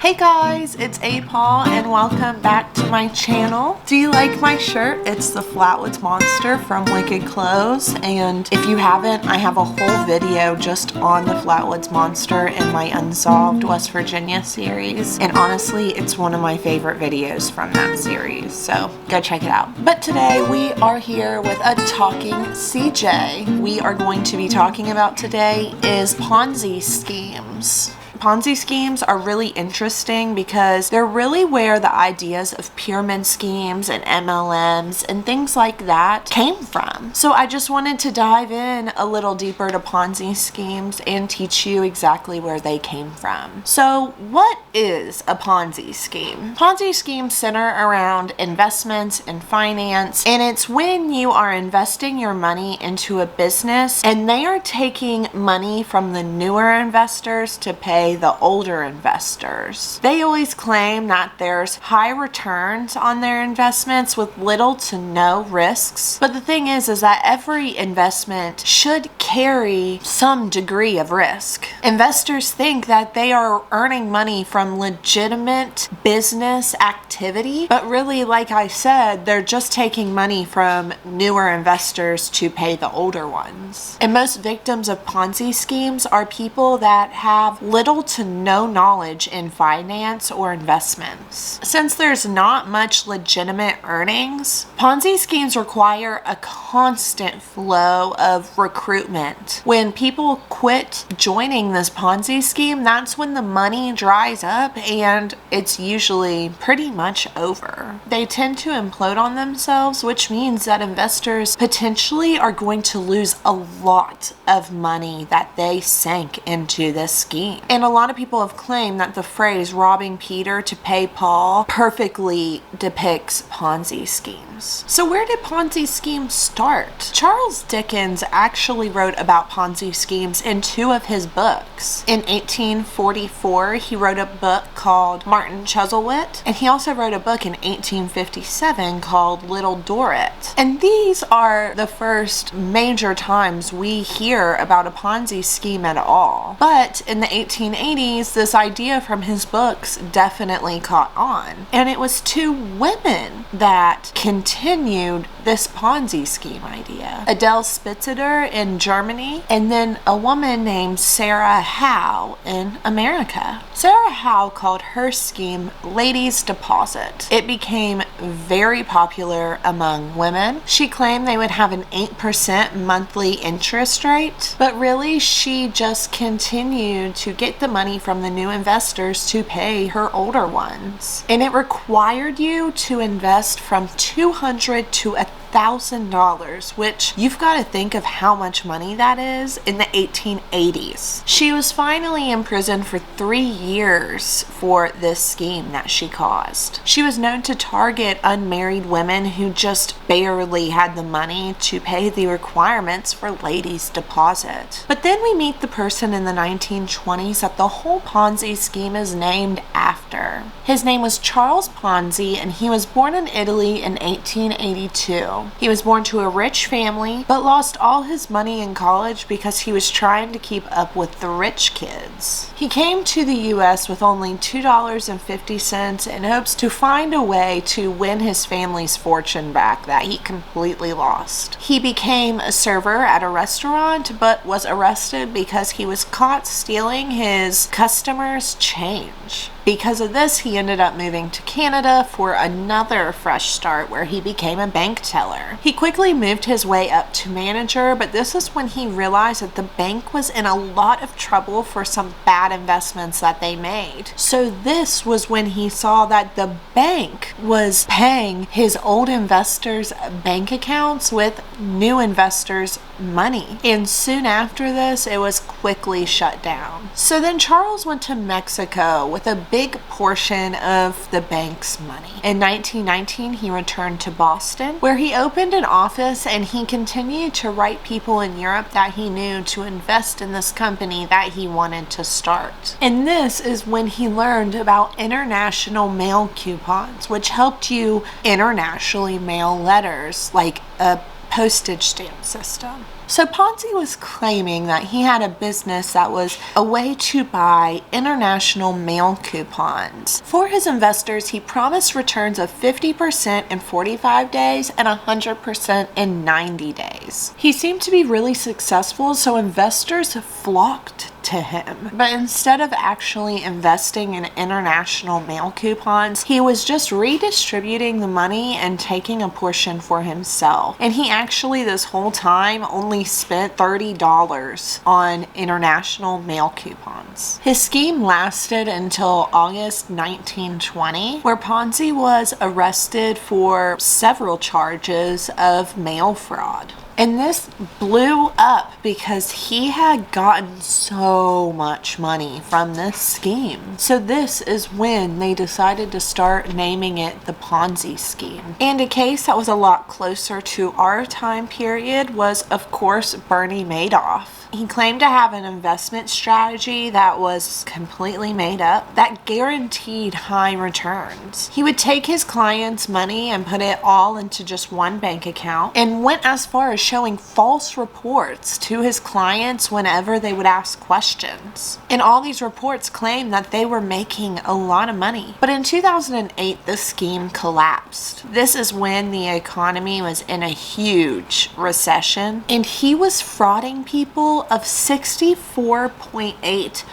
Hey guys, it's ayebeepeee and welcome back to my channel. Do you like my shirt? It's the Flatwoods Monster from Wicked Clothes, and if you haven't, I have a whole video just on the Flatwoods Monster in my Unsolved West Virginia series, and honestly, it's one of my favorite videos from that series, so go check it out. But today we are here with a talking CJ. We are going to be talking about today is Ponzi schemes. Ponzi schemes are really interesting because they're really where the ideas of pyramid schemes and MLMs and things like that came from. So I just wanted to dive in a little deeper to Ponzi schemes and teach you exactly where they came from. So what is a Ponzi scheme? Ponzi schemes center around investments and finance, and it's when you are investing your money into a business and they are taking money from the newer investors to pay the older investors. They always claim that there's high returns on their investments with little to no risks. But the thing is that every investment should carry some degree of risk. Investors think that they are earning money from legitimate business activity, but really, like I said, they're just taking money from newer investors to pay the older ones. And most victims of Ponzi schemes are people that have little to no knowledge in finance or investments. Since there's not much legitimate earnings, Ponzi schemes require a constant flow of recruitment. When people quit joining this Ponzi scheme, that's when the money dries up and it's usually pretty much over. They tend to implode on themselves, which means that investors potentially are going to lose a lot of money that they sank into this scheme. And a lot of people have claimed that the phrase robbing Peter to pay Paul perfectly depicts Ponzi schemes. So where did Ponzi schemes start? Charles Dickens actually wrote about Ponzi schemes in two of his books. In 1844, he wrote a book called Martin Chuzzlewit, and he also wrote a book in 1857 called Little Dorrit. And these are the first major times we hear about a Ponzi scheme at all. But in the 1880s, this idea from his books definitely caught on. And it was two women that continued this Ponzi scheme idea. Adele Spitzeder in Germany, and then a woman named Sarah Howe in America. Sarah Howe called her scheme Ladies' Deposit. It became very popular among women. She claimed they would have an 8% monthly interest rate, but really she just continued to get the money from the new investors to pay her older ones. And it required you to invest from $200 to $1,000, which you've got to think of how much money that is in the 1880s. She was finally imprisoned for 3 years for this scheme that she caused. She was known to target unmarried women who just barely had the money to pay the requirements for ladies' deposit. But then we meet the person in the 1920s that the whole Ponzi scheme is named after. His name was Charles Ponzi, and he was born in Italy in 1882. He was born to a rich family, but lost all his money in college because he was trying to keep up with the rich kids. He came to the U.S. with only $2.50 in hopes to find a way to win his family's fortune back that he completely lost. He became a server at a restaurant, but was arrested because he was caught stealing his customers' change. Because of this, he ended up moving to Canada for another fresh start where he became a bank teller. He quickly moved his way up to manager, but this is when he realized that the bank was in a lot of trouble for some bad investments that they made. So this was when he saw that the bank was paying his old investors' bank accounts with new investors' money. And soon after this, it was quickly shut down. So then Charles went to Mexico with a big portion of the bank's money. In 1919, he returned to Boston, where he opened an office, and he continued to write people in Europe that he knew to invest in this company that he wanted to start. And this is when he learned about international mail coupons, which helped you internationally mail letters like a postage stamp system. So Ponzi was claiming that he had a business that was a way to buy international mail coupons. For his investors, he promised returns of 50% in 45 days and 100% in 90 days. He seemed to be really successful, so investors flocked to him. But instead of actually investing in international mail coupons, he was just redistributing the money and taking a portion for himself. And he actually this whole time only spent $30 on international mail coupons. His scheme lasted until August 1920, where Ponzi was arrested for several charges of mail fraud. And this blew up because he had gotten so much money from this scheme. So this is when they decided to start naming it the Ponzi scheme. And a case that was a lot closer to our time period was, of course, Bernie Madoff. He claimed to have an investment strategy that was completely made up that guaranteed high returns. He would take his clients' money and put it all into just one bank account, and went as far as showing false reports to his clients whenever they would ask questions. And all these reports claimed that they were making a lot of money. But in 2008, the scheme collapsed. This is when the economy was in a huge recession, and he was frauding people of $64.8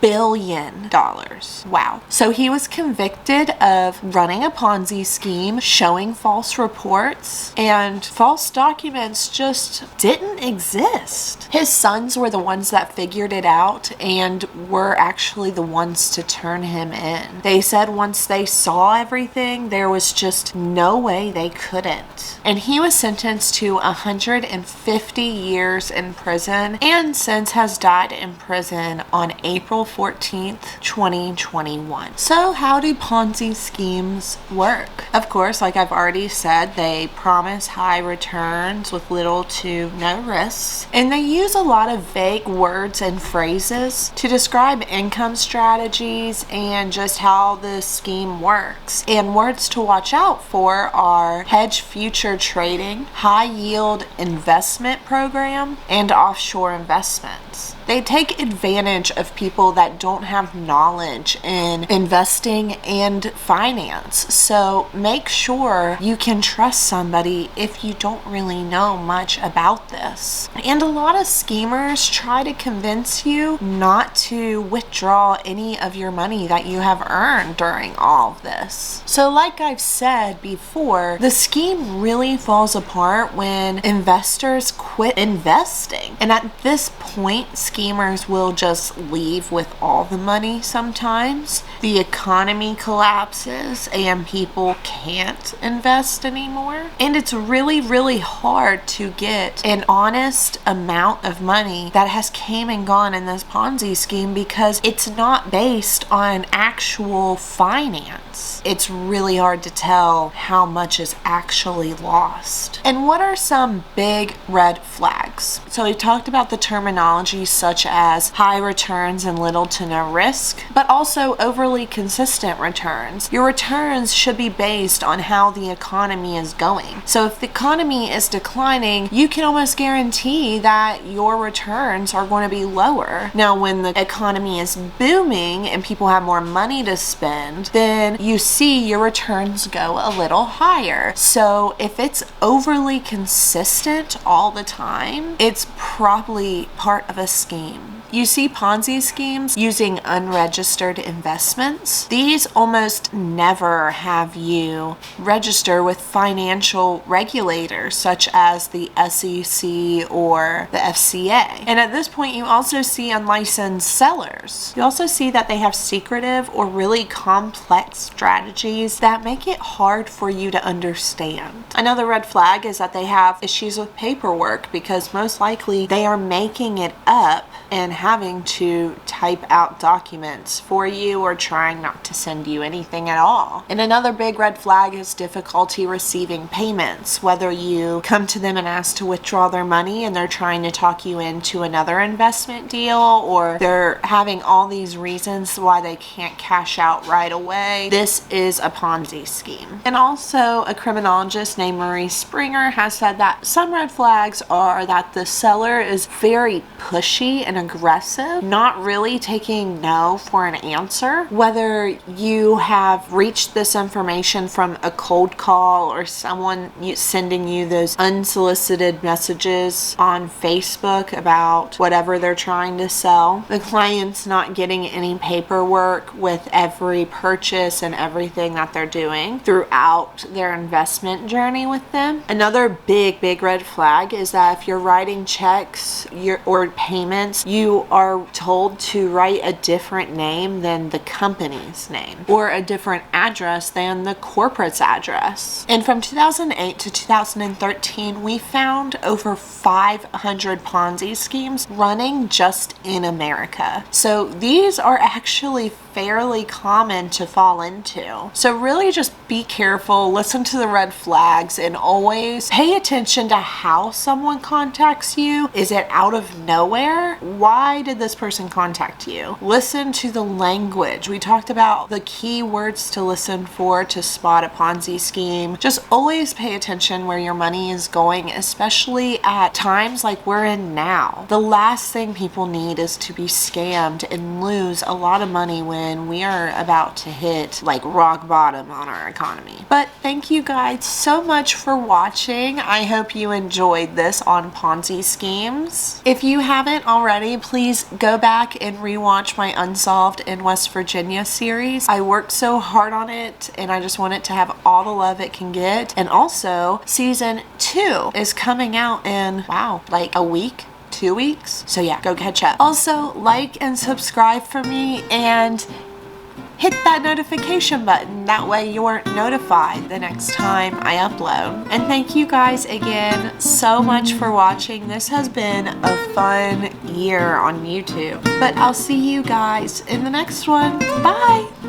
billion. Wow. So he was convicted of running a Ponzi scheme, showing false reports, and false documents just didn't exist. His sons were the ones that figured it out and were actually the ones to turn him in. They said once they saw everything, there was just no way they couldn't. And he was sentenced to 150 years in prison, and since has died in prison on April 14th, 2021. So how do Ponzi schemes work? Of course, like I've already said, they promise high returns with little to no risks, and they use a lot of vague words and phrases to describe income strategies and just how the scheme works. And words to watch out for are hedge future trading, high yield investment program, and offshore investments. They take advantage of people that don't have knowledge in investing and finance. So make sure you can trust somebody if you don't really know much about this. And a lot of schemers try to convince you not to withdraw any of your money that you have earned during all of this. So like I've said before, the scheme really falls apart when investors quit investing. And at this point, schemers will just leave with all the money sometimes. The economy collapses and people can't invest anymore. And it's really, really hard to get an honest amount of money that has came and gone in this Ponzi scheme because it's not based on actual finance. It's really hard to tell how much is actually lost. And what are some big red flags? So we talked about the terminology such as high returns and little to no risk, but also overly consistent returns. Your returns should be based on how the economy is going. So if the economy is declining, you can almost guarantee that your returns are going to be lower. Now, when the economy is booming and people have more money to spend, then you see your returns go a little higher. So if it's overly consistent all the time, it's probably part of a scheme. You see Ponzi schemes using unregistered investments. These almost never have you register with financial regulators such as the SEC or the FCA. And at this point, you also see unlicensed sellers. You also see that they have secretive or really complex strategies that make it hard for you to understand. Another red flag is that they have issues with paperwork because most likely they are making it up and having to type out documents for you or trying not to send you anything at all. And another big red flag is difficulty receiving payments, whether you come to them and ask to withdraw their money and they're trying to talk you into another investment deal, or they're having all these reasons why they can't cash out right away. This is a Ponzi scheme. And also, a criminologist named Marie Springer has said that some red flags are that the seller is very pushy and aggressive, not really taking no for an answer. Whether you have reached this information from a cold call or someone sending you those unsolicited messages on Facebook about whatever they're trying to sell, the client's not getting any paperwork with every purchase and everything that they're doing throughout their investment journey with them. Another big red flag is that if you're writing checks or payments, you are told to write a different name than the company's name or a different address than the corporate's address. And from 2008 to 2013, we found over 500 Ponzi schemes running just in America. So these are actually fairly common to fall into. So really just be careful, listen to the red flags, and always pay attention to how someone contacts you. Is it out of nowhere? Why did this person contact you? Listen to the language. We talked about the key words to listen for to spot a Ponzi scheme. Just always pay attention where your money is going, especially at times like we're in now. The last thing people need is to be scammed and lose a lot of money when we are about to hit like rock bottom on our economy. But thank you guys so much for watching. I hope you enjoyed this on Ponzi schemes. If you haven't already, please go back and rewatch my Unsolved in West Virginia series. I worked so hard on it and I just want it to have all the love it can get. And also, season 2 is coming out in, wow, like a week? 2 weeks. So yeah, go catch up. Also, like and subscribe for me and hit that notification button. That way you're notified the next time I upload. And thank you guys again so much for watching. This has been a fun year on YouTube. But I'll see you guys in the next one. Bye!